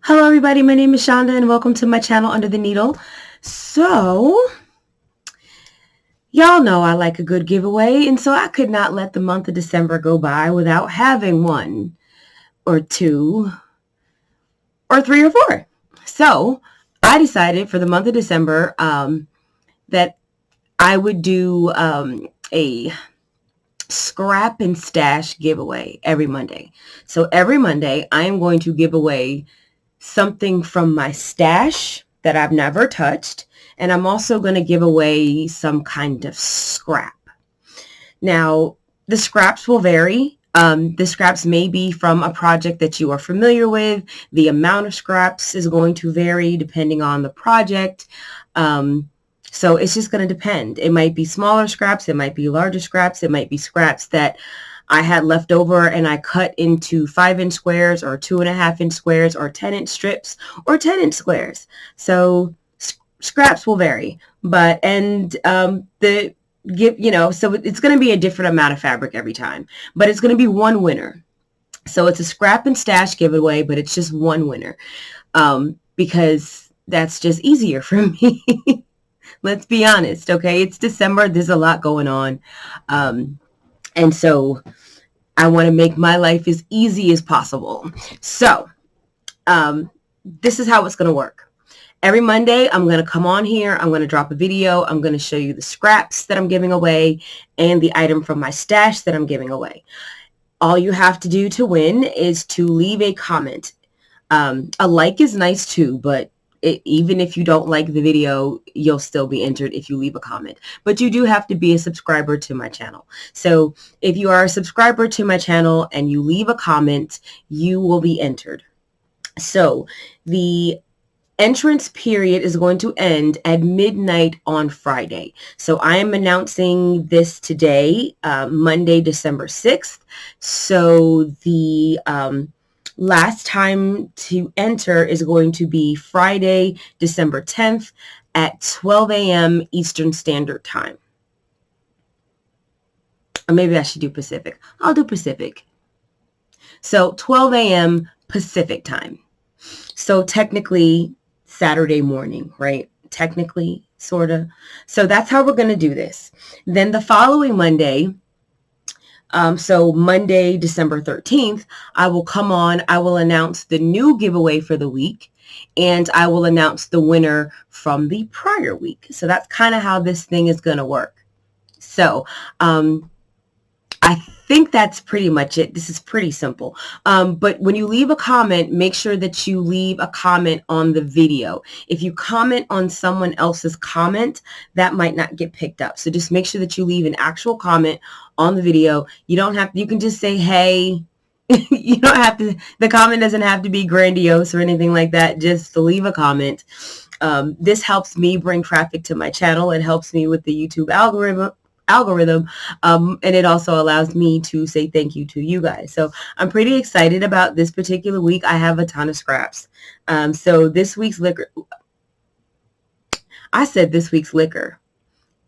Hello everybody, my name is Shonda and welcome to my channel Under the Needle. So, y'all know I like a good giveaway, and so I could not let the month of December go by without having one or two or three or four. So, I decided for the month of December that I would do a scrap and stash giveaway every Monday. So every Monday I am going to give away something from my stash that I've never touched, and I'm also going to give away some kind of scrap. Now, the scraps will vary. The scraps may be from a project that you are familiar with. The amount of scraps is going to vary depending on the project. So it's just going to depend. It might be smaller scraps. It might be larger scraps. It might be scraps that I had left over and I cut into 5-inch squares or 2.5-inch squares or 10-inch strips or 10-inch squares. So scraps will vary, but so it's going to be a different amount of fabric every time, but it's going to be one winner. So it's a scrap and stash giveaway, but it's just one winner because that's just easier for me. Let's be honest, okay? It's December. There's a lot going on. And so I want to make my life as easy as possible. So this is how it's going to work. Every Monday, I'm going to come on here. I'm going to drop a video. I'm going to show you the scraps that I'm giving away and the item from my stash that I'm giving away. All you have to do to win is to leave a comment. A like is nice too, but even if you don't like the video, you'll still be entered if you leave a comment. But you do have to be a subscriber to my channel. So if you are a subscriber to my channel and you leave a comment, you will be entered. So the entrance period is going to end at midnight on Friday. So I am announcing this today, Monday, December 6th. So the last time to enter is going to be Friday, December 10th at 12 a.m. Eastern Standard Time. Or maybe I should do Pacific. I'll do Pacific. So 12 a.m. Pacific time. So technically Saturday morning, right? Technically, sort of. So that's how we're going to do this. Then the following Monday, so Monday, December 13th, I will come on, I will announce the new giveaway for the week, and I will announce the winner from the prior week. So that's kind of how this thing is going to work. So I think that's pretty much it. This is pretty simple. But when you leave a comment, make sure that you leave a comment on the video. If you comment on someone else's comment, that might not get picked up. So just make sure that you leave an actual comment on the video. You don't have, you can just say, hey, you don't have to, the comment doesn't have to be grandiose or anything like that. Just leave a comment. This helps me bring traffic to my channel. It helps me with the YouTube algorithm, and it also allows me to say thank you to you guys. So I'm pretty excited about this particular week. I have a ton of scraps. So this week's liquor, I said this week's liquor.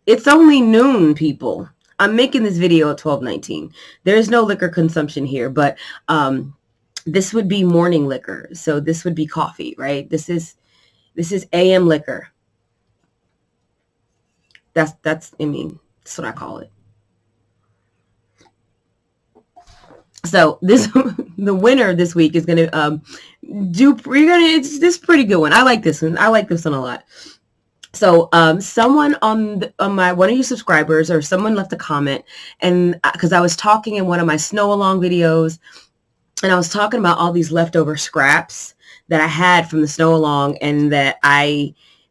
It's only noon, people. I'm making this video at 12:19. There's no liquor consumption here, but this would be morning liquor. So this would be coffee, right? This is AM liquor. That's what I call it. So this, the winner this week is going to it's this pretty good one. I like this one. I like this one a lot. So someone on one of your subscribers or someone left a comment, and because I was talking in one of my snow along videos, and I was talking about all these leftover scraps that I had from the snow along, and that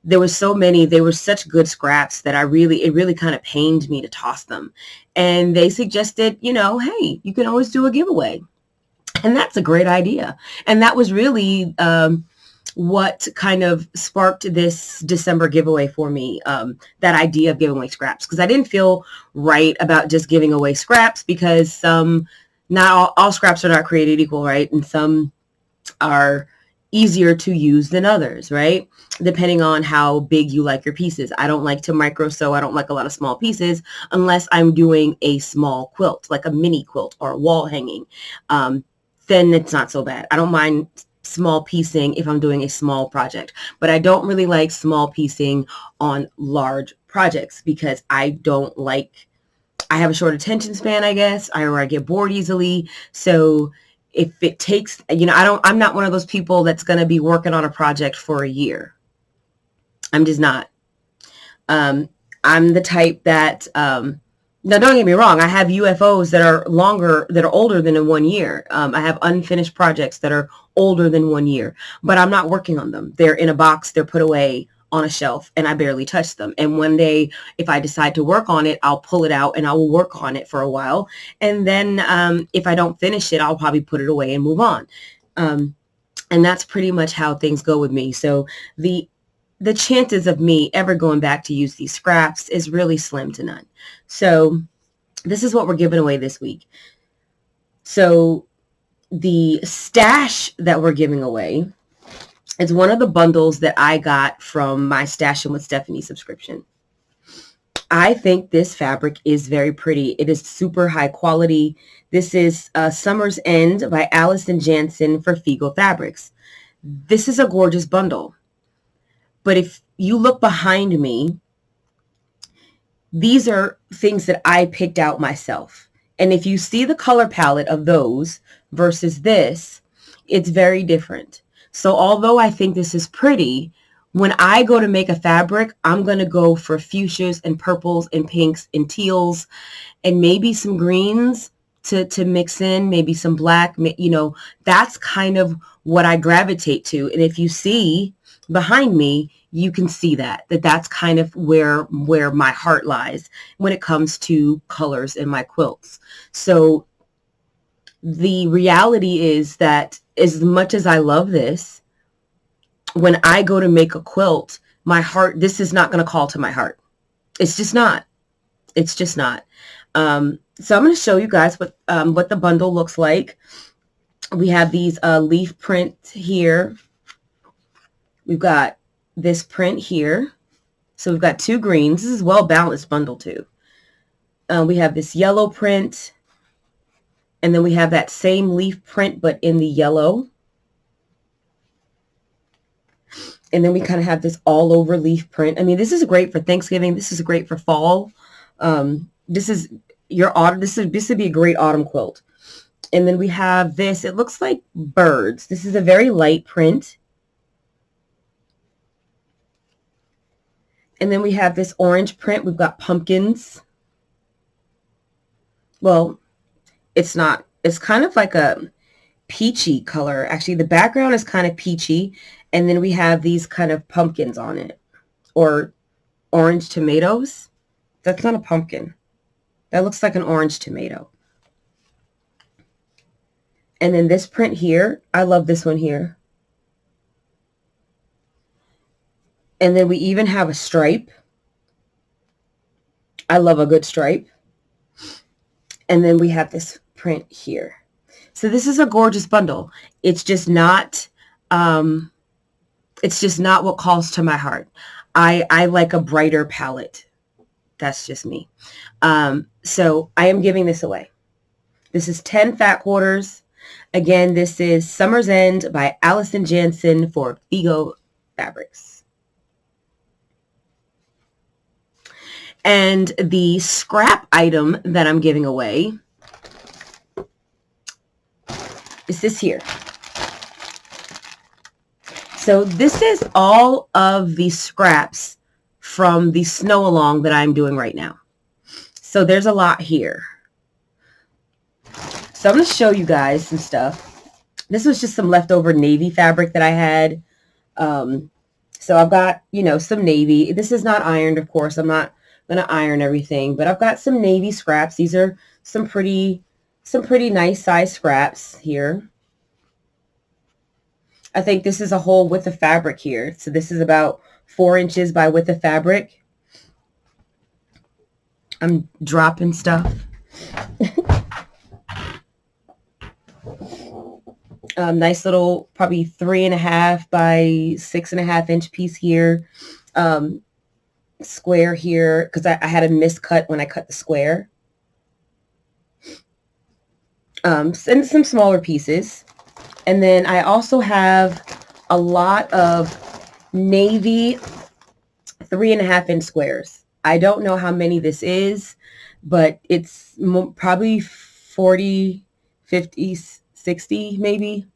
there were so many, they were such good scraps that it really kind of pained me to toss them. And they suggested, hey, you can always do a giveaway. And that's a great idea. And that was really what kind of sparked this December giveaway for me, that idea of giving away scraps. Because I didn't feel right about just giving away scraps, because not all scraps are not created equal, right? And some are easier to use than others, right? Depending on how big you like your pieces. I don't like to micro sew. I don't like a lot of small pieces unless I'm doing a small quilt, like a mini quilt or a wall hanging. Then it's not so bad. I don't mind small piecing if I'm doing a small project. But I don't really like small piecing on large projects because I have a short attention span, I guess, or I get bored easily. So if it takes, I'm not one of those people that's going to be working on a project for a year. I'm just not. I'm the type that, now don't get me wrong, I have UFOs that are older than 1 year. I have unfinished projects that are older than 1 year, but I'm not working on them. They're in a box, they're put away on a shelf, and I barely touch them. And one day, if I decide to work on it, I'll pull it out and I will work on it for a while. And then if I don't finish it, I'll probably put it away and move on. And that's pretty much how things go with me. So the chances of me ever going back to use these scraps is really slim to none. So this is what we're giving away this week. So the stash that we're giving away is one of the bundles that I got from my Stashin' with Stephanie subscription. I think this fabric is very pretty. It is super high quality. This is Summer's End by Allison Jansen for Figo Fabrics. This is a gorgeous bundle. But if you look behind me, these are things that I picked out myself. And if you see the color palette of those versus this, it's very different. So although I think this is pretty, when I go to make a fabric, I'm going to go for fuchsias and purples and pinks and teals and maybe some greens to mix in, maybe some black, that's kind of what I gravitate to. And if you see behind me, you can see that's kind of where my heart lies when it comes to colors in my quilts. So the reality is that as much as I love this, when I go to make a quilt, my heart, this is not going to call to my heart. It's just not. It's just not. So I'm going to show you guys what the bundle looks like. We have these leaf print here. We've got this print here. So we've got 2 greens. This is well balanced bundle too. We have this yellow print. And then we have that same leaf print, but in the yellow. And then we kind of have this all over leaf print. I mean, this is great for Thanksgiving. This is great for fall. This is your autumn. This would be a great autumn quilt. And then we have this. It looks like birds. This is a very light print. And then we have this orange print. We've got pumpkins. Well, it's not. It's kind of like a peachy color. Actually, the background is kind of peachy. And then we have these kind of pumpkins on it. Or orange tomatoes. That's not a pumpkin. That looks like an orange tomato. And then this print here. I love this one here. And then we even have a stripe. I love a good stripe. And then we have this print here. So this is a gorgeous bundle. It's just not what calls to my heart. I like a brighter palette. That's just me. So I am giving this away. This is 10 fat quarters. Again, this is Summer's End by Allison Jansen for Figo Fabrics. And the scrap item that I'm giving away is this here. So this is all of the scraps from the snow along that I'm doing right now. So there's a lot here. So I'm going to show you guys some stuff. This was just some leftover navy fabric that I had. So I've got, some navy. This is not ironed, of course. I'm not going to iron everything, but I've got some navy scraps. These are some pretty nice size scraps here. I think this is a whole width of fabric here. So this is about 4 inches by width of fabric. I'm dropping stuff. Nice little, probably 3.5 by 6.5 inch piece here. Square here, because I had a miscut when I cut the square. And some smaller pieces. And then I also have a lot of navy 3.5-inch squares. I don't know how many this is, but it's probably 40, 50, 60 maybe.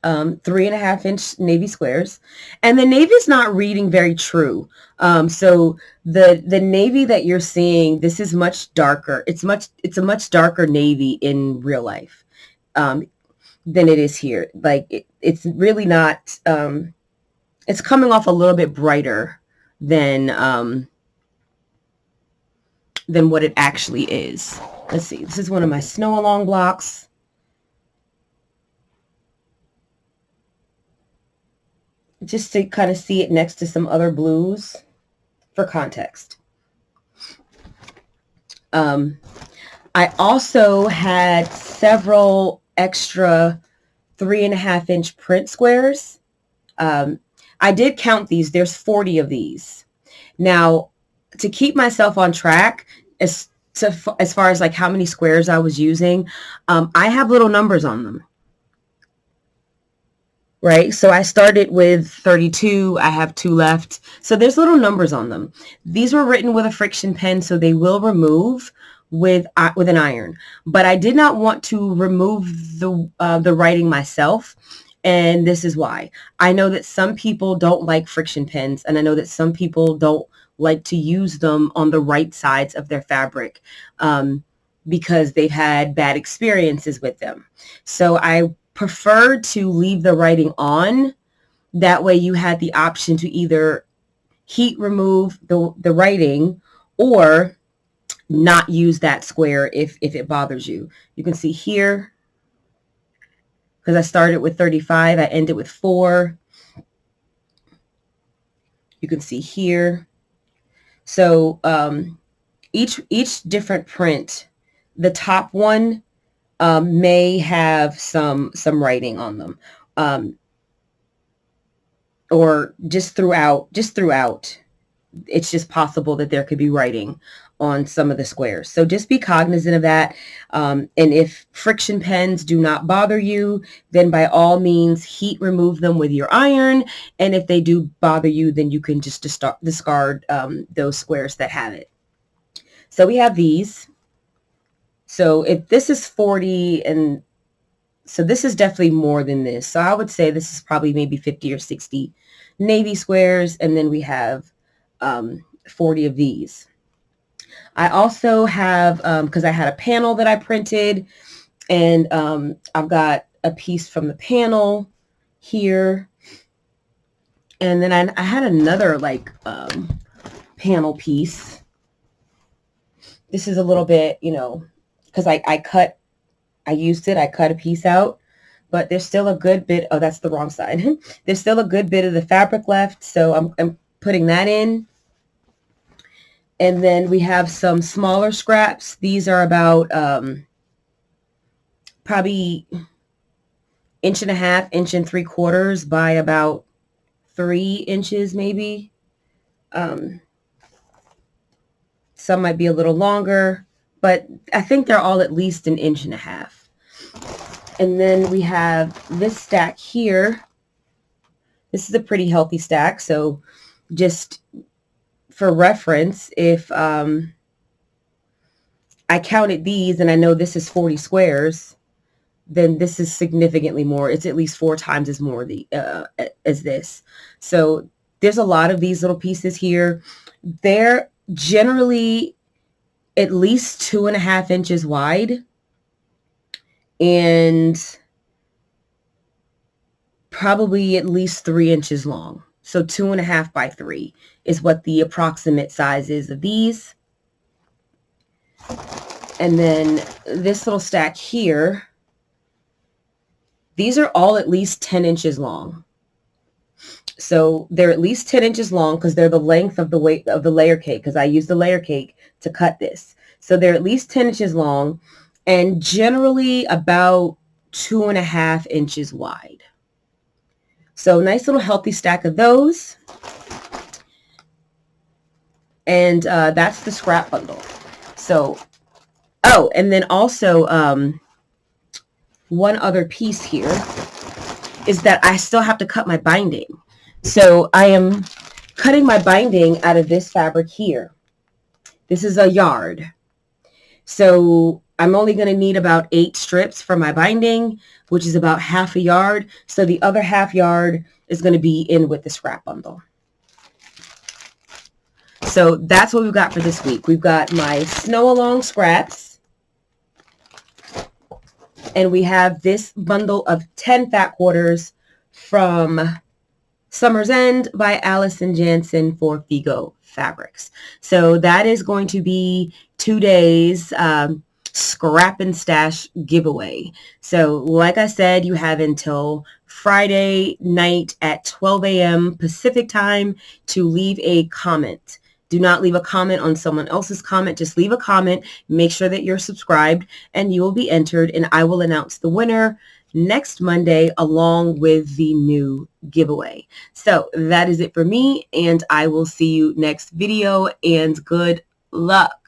3.5-inch navy squares, and the navy is not reading very true. So the navy that you're seeing, this is much darker. It's a much darker navy in real life than it is here. Like it's really not. It's coming off a little bit brighter than what it actually is. Let's see. This is one of my Snow Along blocks. Just to kind of see it next to some other blues for context. I also had several extra 3.5-inch print squares. I did count these. There's 40 of these. Now, to keep myself on track as far as like how many squares I was using, I have little numbers on them. Right? So I started with 32. I have 2 left. So there's little numbers on them. These were written with a friction pen, so they will remove with an iron. But I did not want to remove the writing myself. And this is why. I know that some people don't like friction pens, and I know that some people don't like to use them on the right sides of their fabric because they've had bad experiences with them. So I prefer to leave the writing on. That way you had the option to either heat remove the writing or not use that square if it bothers you. You can see here, because I started with 35, I ended with 4. You can see here. So each different print, the top one may have some writing on them, or just throughout. It's just possible that there could be writing on some of the squares. So just be cognizant of that. And if friction pens do not bother you, then by all means heat remove them with your iron. And if they do bother you, then you can just discard those squares that have it. So we have these. So if this is 40, and so this is definitely more than this. So I would say this is probably maybe 50 or 60 navy squares. And then we have 40 of these. I also have, because I had a panel that I printed, and I've got a piece from the panel here. And then I had another like panel piece. This is a little bit, because I cut a piece out, but there's still a good bit. Oh, that's the wrong side. There's still a good bit of the fabric left. So I'm putting that in. And then we have some smaller scraps. These are about probably 1.5 inches, 1 3/4 by about 3 inches maybe. Some might be a little longer, but I think they're all at least 1.5 inches. And then we have this stack here. This is a pretty healthy stack. So just for reference, if I counted these and I know this is 40 squares, then this is significantly more. It's at least 4 times as more as this. So there's a lot of these little pieces here. They're generally at least 2.5 inches wide and probably at least 3 inches long. So 2.5 by 3 is what the approximate size is of these. And then this little stack here, these are all at least 10 inches long. So they're at least 10 inches long because they're the length of the weight of the layer cake, because I used the layer cake to cut this. So they're at least 10 inches long and generally about 2.5 inches wide. So nice little healthy stack of those. And that's the scrap bundle. So, oh, and then also one other piece here is that I still have to cut my binding. So I am cutting my binding out of this fabric here. This is a yard. So I'm only going to need about 8 strips for my binding, which is about half a yard. So the other half yard is going to be in with the scrap bundle. So that's what we've got for this week. We've got my Snow Along scraps. And we have this bundle of 10 fat quarters from Summer's End by Allison Jansen for Figo Fabrics. So that is going to be 2 days scrap and stash giveaway. So like I said, you have until Friday night at 12 a.m. Pacific time to leave a comment. Do not leave a comment on someone else's comment. Just leave a comment. Make sure that you're subscribed and you will be entered, and I will announce the winner next Monday along with the new giveaway. So that is it for me, and I will see you next video, and good luck.